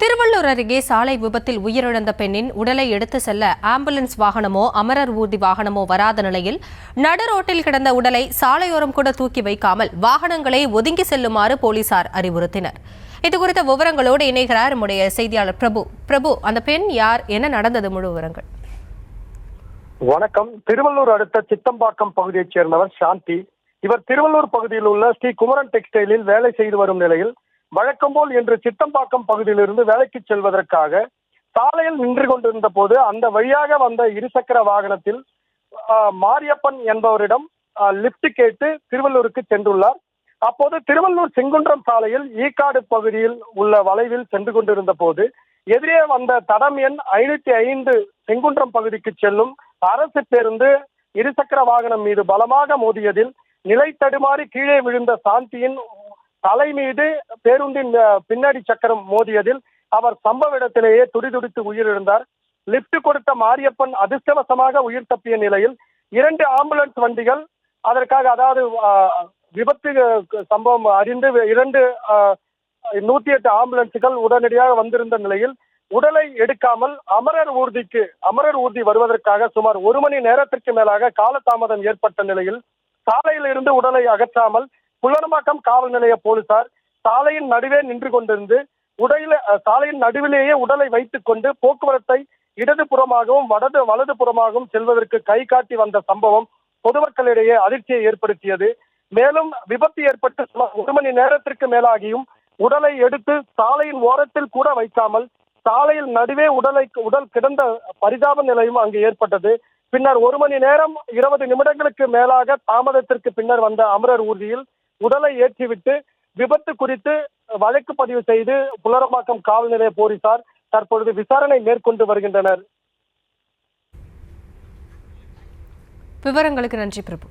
திருவள்ளூர் அருகே சாலை விபத்தில் உயிரிழந்த பெண்ணின் உடலை எடுத்து செல்ல ஆம்புலன்ஸ் வாகனமோ அமரர் ஊர்தி வாகனமோ வராத நிலையில் நடு ரோட்டில் கிடந்த உடலை சாலையோரம் கூட தூக்கி வைக்காமல் வாகனங்களை ஒதுங்கி செல்லுமாறு போலீசார் அறிவுறுத்தினர். இதுகுறித்த விவரங்களோடு இணைகிறார் நம்முடைய செய்தியாளர் பிரபு. அந்த பெண் யார், என்ன நடந்தது, முழு விவரங்கள்? வணக்கம். திருவள்ளூர் அடுத்த சித்தம்பாக்கம் பகுதியைச் சேர்ந்தவர் சாந்தி. இவர் திருவள்ளூர் பகுதியில் உள்ள ஸ்ரீ குமரன் டெக்ஸ்டைலில் வேலை செய்து வரும் நிலையில் வழக்கம்போல் இன்று சித்தம்பாக்கம் பகுதியிலிருந்து வேலைக்கு செல்வதற்காக சாலையில் நின்று கொண்டிருந்த போது அந்த வழியாக வந்த இருசக்கர வாகனத்தில் மாரியப்பன் என்பவரிடம் லிப்ட் கேட்டு திருவள்ளூருக்கு சென்றுள்ளார். அப்போது திருவள்ளூர் செங்குன்றம் சாலையில் ஈக்காடு பகுதியில் உள்ள வளைவில் சென்று கொண்டிருந்த போது எதிரே வந்த தடம் எண் 505 செங்குன்றம் பகுதிக்கு செல்லும் அரசு பேருந்து இருசக்கர வாகனம் மீது பலமாக மோதியதில் நிலை தடுமாறி கீழே விழுந்த சாந்தியின் தலை மீது பேருந்தின் பின்னாடி சக்கரம் மோதியதில் அவர் சம்பவ இடத்திலேயே துடிதுடித்து உயிரிழந்தார். லிப்ட் கொடுத்த மாரியப்பன் அதிர்ஷ்டவசமாக உயிர் தப்பிய நிலையில் 2 ஆம்புலன்ஸ் வண்டிகள் அதற்காக, அதாவது விபத்து சம்பவம் அறிந்து 2 108 ஆம்புலன்ஸுகள் உடனடியாக வந்திருந்த நிலையில் உடலை எடுக்காமல் அமரர் ஊர்தி வருவதற்காக சுமார் 1 மணி நேரத்திற்கு மேலாக காலதாமதம் ஏற்பட்ட நிலையில் சாலையில் இருந்து உடலை அகற்றாமல் புல்லனமாக்கம் காவல் நிலைய போலீசார் சாலையின் நடுவே நின்று கொண்டிருந்து சாலையின் நடுவிலேயே உடலை வைத்துக் கொண்டு போக்குவரத்தை இடதுபுறமாகவும் வலதுபுறமாகவும் செல்வதற்கு கை காட்டி வந்த சம்பவம் பொதுமக்களிடையே அதிர்ச்சியை ஏற்படுத்தியது. மேலும் விபத்து ஏற்பட்டு சுமார் 1 மணி நேரத்திற்கு மேலாகியும் உடலை எடுத்து சாலையின் ஓரத்தில் கூட வைக்காமல் சாலையில் நடுவே உடல் கிடந்த பரிதாப நிலையும் அங்கு ஏற்பட்டது. பின்னர் 1 மணி நேரம் 20 நிமிடங்களுக்கு மேலாக தாமதத்திற்கு பின்னர் வந்த அமரர் ஊர்தியில் உடலை ஏற்றிவிட்டு விபத்து குறித்து வழக்கு பதிவு செய்து புல்லனமாக்கம் காவல் நிலைய போலீசார் தற்பொழுது விசாரணை மேற்கொண்டு வருகின்றனர். விவரங்களுக்கு நன்றி பிரபு.